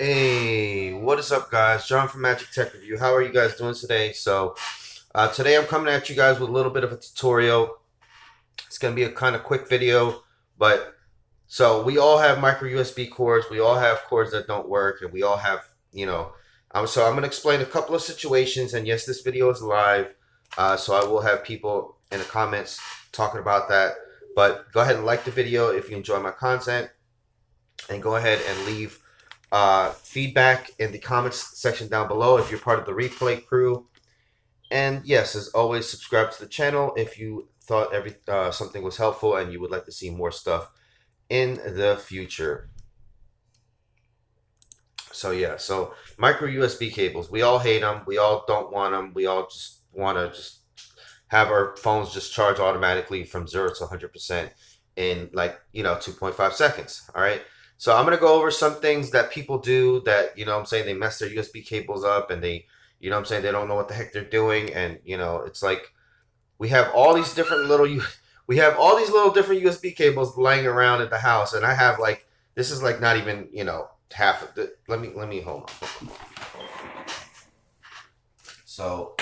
Hey, what is up, guys? John from Magic Tech Review. How are you guys doing today? Today I'm coming at you guys with a little bit of a tutorial. It's going to be a kind of quick video, but we all have micro USB cords. We all have cords that don't work, and we all have, so I'm going to explain a couple of situations. And yes, this video is live, so I will have people in the comments talking about that. But go ahead and like the video if you enjoy my content, and go ahead and leave feedback in the comments section down below if you're part of the replay crew. And yes, as always, subscribe to the channel if you thought something was helpful and you would like to see more stuff in the future. So micro USB cables, we all hate them. We all don't want them. We all just want to just have our phones just charge automatically from 0 to 100% in 2.5 seconds. All right. So I'm going to go over some things that people do that, they mess their USB cables up, and they, they don't know what the heck they're doing. And, it's like we have all these different different USB cables laying around at the house. And I have this is not even, half of the, let me hold on. So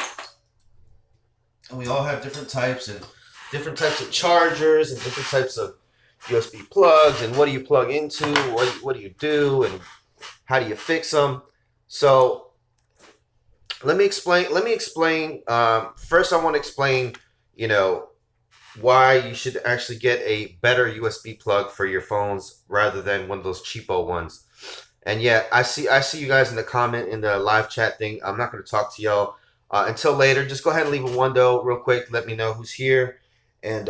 we all have different types of chargers and different types of USB plugs, and what do you plug into, what do you do, and how do you fix them. So let me explain. First, I want to explain why you should actually get a better USB plug for your phones rather than one of those cheapo ones. And yeah, I see you guys in the live chat thing. I'm not going to talk to y'all until later. Just go ahead and leave a window real quick. Let me know who's here, and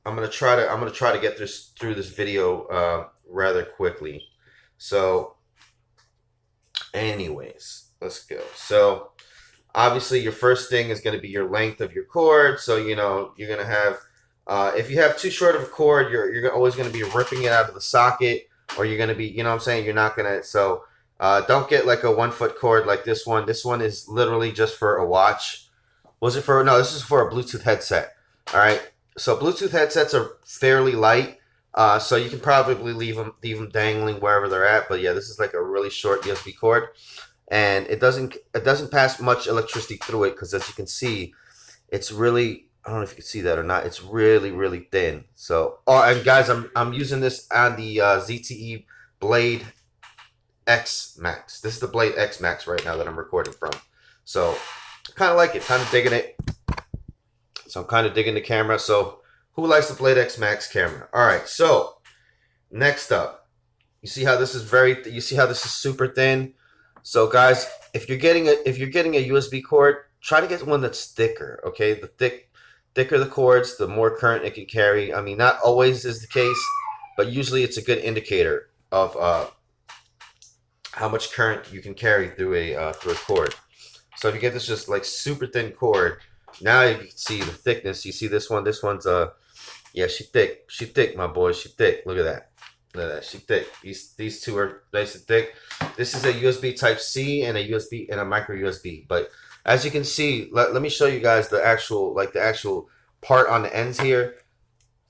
I'm gonna try to get through this video rather quickly. So, anyways, let's go. So, obviously, your first thing is going to be your length of your cord. So, you're gonna have if you have too short of a cord, you're always going to be ripping it out of the socket, or you're going to be, you're not gonna. So, don't get like a 1 foot cord like this one. This one is literally just for a watch. Was it for? No, this is for a Bluetooth headset. All right. So Bluetooth headsets are fairly light, so you can probably leave them dangling wherever they're at. But yeah, this is like a really short USB cord, and it doesn't pass much electricity through it, because as you can see, it's really, I don't know if you can see that or not. It's really thin. So, oh, and guys, I'm using this on the ZTE Blade X Max. This is the Blade X Max right now that I'm recording from. So, kind of like it, kind of digging it. So I'm kind of digging the camera. So who likes the Blade X Max camera? All right. So next up, you see how this is super thin. So guys, if you're getting a USB cord, try to get one that's thicker. Okay, thicker the cords, the more current it can carry. I mean, not always is the case, but usually it's a good indicator of how much current you can carry through a cord. So if you get this just like super thin cord, now you can see the thickness. You see this one. This one's yeah, she thick. She thick, my boy. She thick. Look at that. Look at that. She thick. These two are nice and thick. This is a USB Type C and a micro USB. But as you can see, let me show you guys the actual part on the ends here,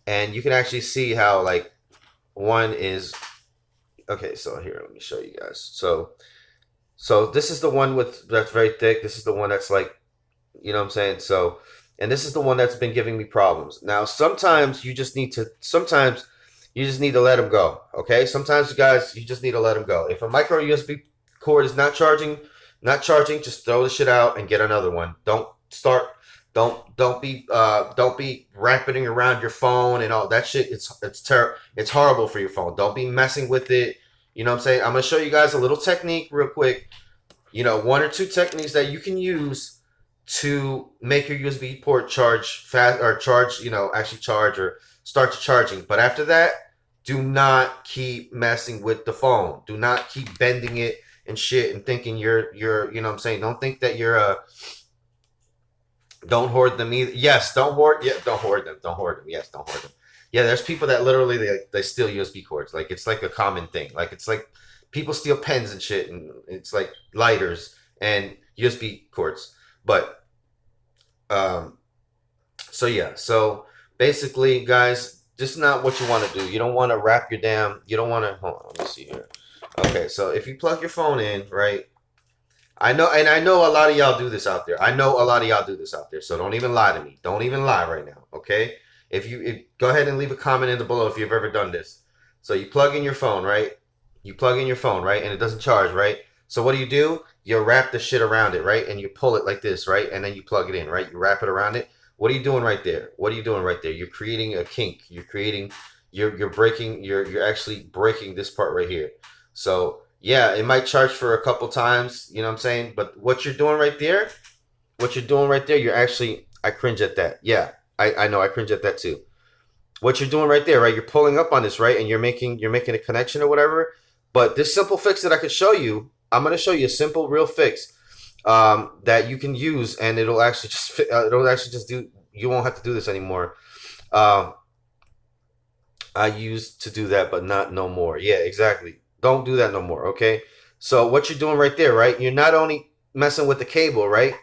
and you can actually see how one is okay. So here, let me show you guys. So this is the one that's very thick. This is the one that's So, and this is the one that's been giving me problems. Now, sometimes you just need to let them go. Okay. Sometimes, guys, you just need to let them go. If a micro USB cord is not charging, just throw the shit out and get another one. Don't be wrapping around your phone and all that shit. It's horrible for your phone. Don't be messing with it. I'm going to show you guys a little technique real quick. 1 or 2 techniques that you can use to make your USB port charge fast, or actually charge or start charging. But after that, do not keep messing with the phone. Do not keep bending it and shit and thinking you're don't think that you're don't hoard them either. Yes, don't hoard. Yeah, don't hoard them. Don't hoard them. Yes, don't hoard them. Yeah, there's people that literally they steal USB cords. Like, it's like a common thing. Like, it's like people steal pens and shit, and it's like lighters and USB cords. But so basically, guys, this is not what you want to do. You don't want to wrap your damn. You don't want to. Hold on, let me see here. Okay, so if you plug your phone in, right? I know a lot of y'all do this out there. I know a lot of y'all do this out there. So don't even lie to me. Don't even lie right now, okay? Go ahead and leave a comment in the below if you've ever done this. So you plug in your phone, right? You plug in your phone, right? And it doesn't charge, right? So what do? You wrap the shit around it, right? And you pull it like this, right? And then you plug it in, right? You wrap it around it. What are you doing right there? What are you doing right there? You're creating a kink. You're breaking you're actually breaking this part right here. So yeah, it might charge for a couple times, you know what I'm saying? But what you're doing right there, you're actually, I cringe at that. Yeah, I know, I cringe at that too. What you're doing right there, right? You're pulling up on this, right? And you're making a connection or whatever. But this simple fix that I could show you, I'm gonna show you a simple, real fix that you can use, and it'll actually just do. You won't have to do this anymore. Um, I used to do that, but not no more. Yeah, exactly. Don't do that no more. Okay. So what you're doing right there, right? You're not only messing with the cable, right?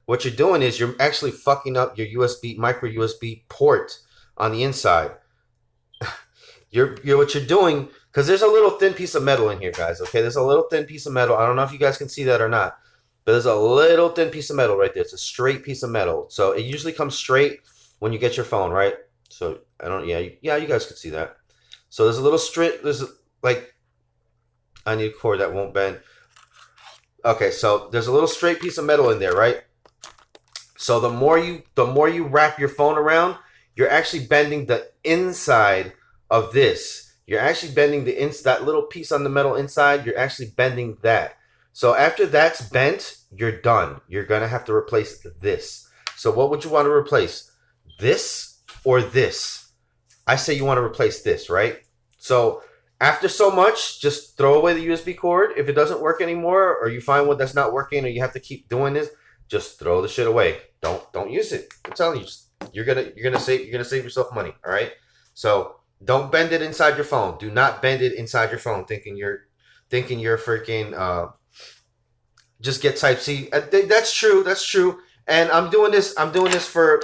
What you're doing is you're actually fucking up your USB micro USB port on the inside. You're what you're doing, because there's a little thin piece of metal in here, guys. Okay, there's a little thin piece of metal. I don't know if you guys can see that or not, but there's a little thin piece of metal right there. It's a straight piece of metal. So it usually comes straight when you get your phone, right? So I don't. Yeah, you guys can see that. So there's a little straight. There's like, I need a cord that won't bend. Okay, so there's a little straight piece of metal in there, right? So the more you wrap your phone around, you're actually bending the inside of this. You're actually bending that little piece on the metal inside. You're actually bending that. So after that's bent, you're done. You're gonna have to replace this. So what would you want to replace? This or this? I say you want to replace this, right? So after so much, just throw away the USB cord. If it doesn't work anymore, or you find one that's not working, or you have to keep doing this, just throw the shit away. Don't use it. I'm telling you, you're gonna save yourself money. All right. So don't bend it inside your phone. Do not bend it inside your phone, thinking you're freaking just get Type C. That's true. That's true. And I'm doing this. I'm doing this for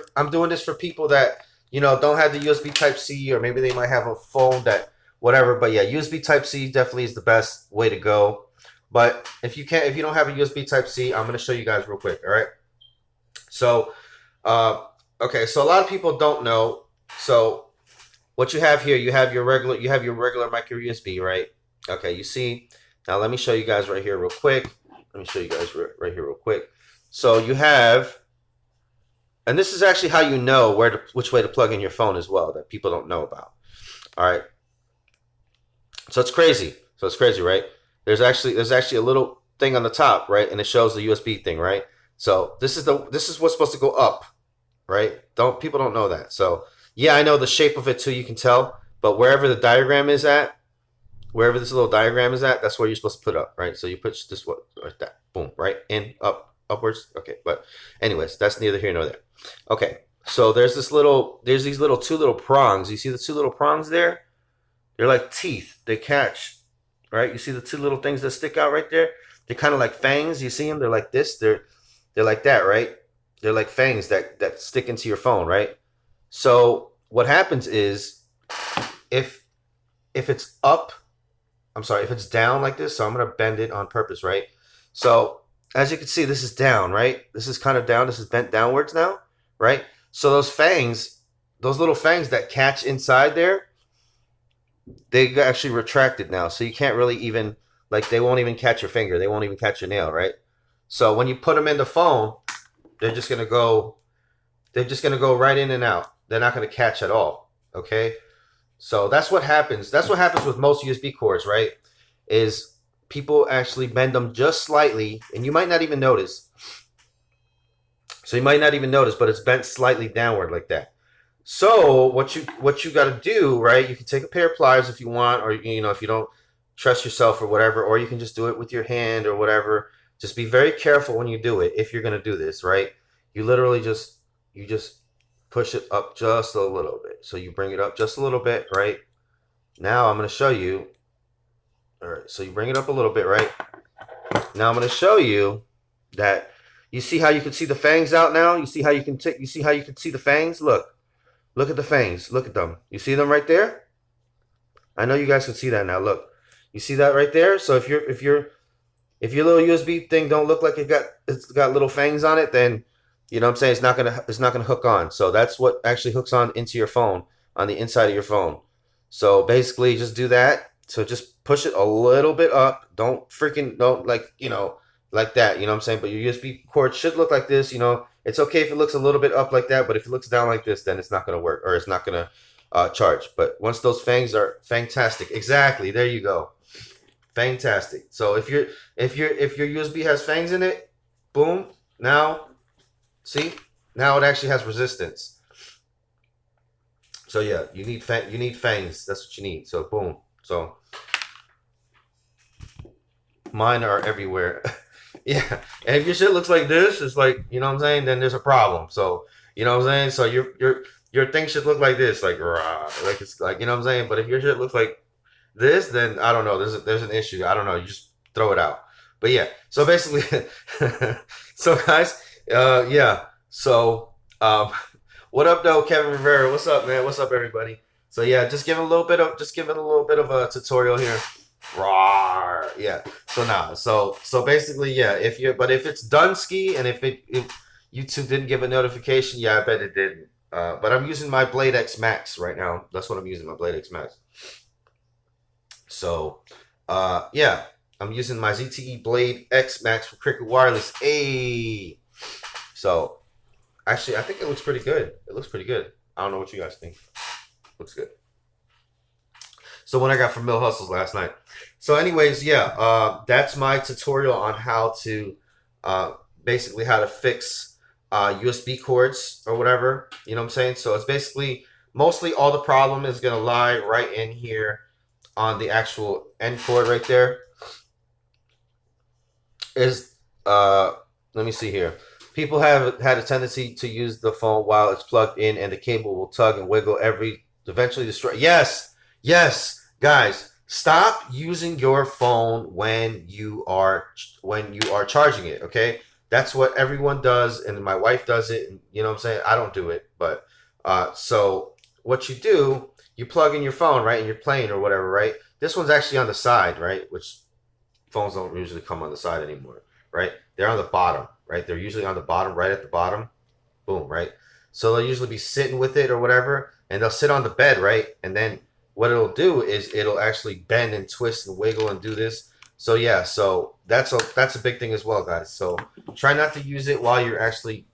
people that don't have the USB Type C, or maybe they might have a phone that whatever. But yeah, USB Type C definitely is the best way to go. But if you don't have a USB Type C, I'm gonna show you guys real quick. All right. So, okay. So a lot of people don't know. So what you have here, you have your regular micro USB, right? Okay. You see. Now let me show you guys right here real quick. Let me show you guys right here real quick. So you have, and this is actually how you know which way to plug in your phone as well, that people don't know about. All right. So it's crazy. Right? There's actually a little thing on the top, right? And it shows the USB thing, right? So this is what's supposed to go up, right? People don't know that. So yeah, I know the shape of it too, you can tell, but wherever the diagram is at, wherever this little diagram is at, that's where you're supposed to put up, right? So you put this like that, boom, right? In, up, upwards. Okay, but anyways, that's neither here nor there. Okay, so there's these two little prongs. You see the two little prongs there? They're like teeth. They catch, right? You see the two little things that stick out right there? They're kind of like fangs. You see them? They're like this. They're like that, right? They're like fangs that stick into your phone, right? So what happens is if it's up, if it's down like this, so I'm going to bend it on purpose, right? So as you can see, this is down, right? This is kind of down. This is bent downwards now, right? So those little fangs that catch inside there, they actually retracted now. So you can't really even, like, they won't even catch your finger. They won't even catch your nail, right? So when you put them in the phone, they're just going to go right in and out. They're not going to catch at all, okay? So that's what happens. That's what happens with most USB cords, right? Is people actually bend them just slightly, and you might not even notice. So you might not even notice, but it's bent slightly downward like that. So what you got to do, right? You can take a pair of pliers if you want, or if you don't trust yourself or whatever, or you can just do it with your hand or whatever. Just be very careful when you do it. If you're gonna do this, right? You literally just push it up just a little bit. So you bring it up just a little bit, right? Now I'm going to show you. All right, so you bring it up a little bit, right? Now I'm going to show you that you see how you can see the fangs out now? You see how you can see the fangs? Look at the fangs. Look at them. You see them right there? I know you guys can see that now. Look. You see that right there? So if your little USB thing don't look like it's got little fangs on it, then you know what I'm saying it's not gonna hook on. So that's what actually hooks on into your phone on the inside of your phone. So basically, just do that. So just push it a little bit up. Don't like like that. You know what I'm saying? But your USB cord should look like this. You know, it's okay if it looks a little bit up like that, but if it looks down like this, then it's not gonna work or it's not gonna charge. But once those fangs are fantastic, exactly. There you go. Fantastic. So if your USB has fangs in it, boom. Now, see, now it actually has resistance. So yeah, you need fangs. That's what you need. So boom. So mine are everywhere. Yeah. And if your shit looks like this, it's like, you know what I'm saying, then there's a problem. So, you know what I'm saying? So your thing should look like this, like rah, like it's like, you know what I'm saying? But if your shit looks like this, then I don't know. There's an issue. I don't know. You just throw it out. But yeah. So basically, so guys, yeah. So what up though, Kevin Rivera? What's up, man? What's up, everybody? So yeah, just giving a little bit of a tutorial here. Rawr. Yeah. So now, so basically, yeah. If it's Dunsky and if YouTube didn't give a notification, yeah, I bet it didn't. But I'm using my Blade X Max right now. That's what I'm using, my Blade X Max. So, yeah, I'm using my ZTE Blade X Max for Cricket Wireless. A. So, actually, I think it looks pretty good. It looks pretty good. I don't know what you guys think. Looks good. So when I got from Mill Hustles last night. So anyways, yeah, that's my tutorial on how to basically how to fix USB cords or whatever. You know what I'm saying? So it's basically mostly all the problem is gonna lie right in here on the actual end cord right there. Is let me see here. People have had a tendency to use the phone while it's plugged in, and the cable will tug and wiggle eventually destroy. Yes, yes, guys, stop using your phone when you are charging it. Okay, that's what everyone does, and my wife does it. And, you know what I'm saying? I don't do it, but so what you do, you plug in your phone, right, and you're playing or whatever, right? This one's actually on the side, right, which phones don't usually come on the side anymore, right? They're on the bottom, right? They're usually on the bottom, right at the bottom. Boom, right? So they'll usually be sitting with it or whatever, and they'll sit on the bed, right? And then what it'll do is it'll actually bend and twist and wiggle and do this. So yeah, so that's a big thing as well, guys. So try not to use it while you're actually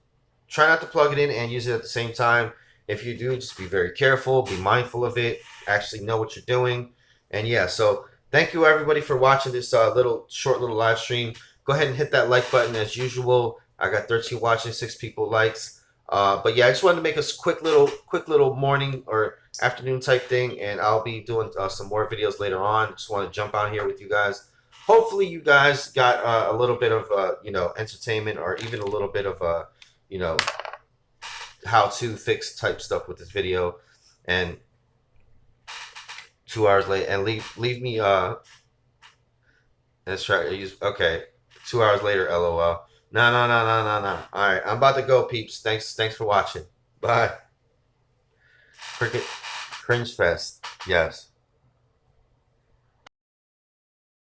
try not to plug it in and use it at the same time. If you do, just be very careful, be mindful of it, actually know what you're doing. And yeah, so thank you everybody for watching this short little live stream. Go ahead and hit that like button as usual. I got 13 watching, 6 people likes. But yeah, I just wanted to make a quick little morning or afternoon type thing, and I'll be doing some more videos later on. Just want to jump on here with you guys. Hopefully, you guys got a little bit of entertainment or even a little bit of how to fix type stuff with this video. And 2 hours late, and leave me let's try to use okay. 2 hours later, LOL. No. All right, I'm about to go, peeps. Thanks for watching. Bye. Cricket Cringe Fest. Yes.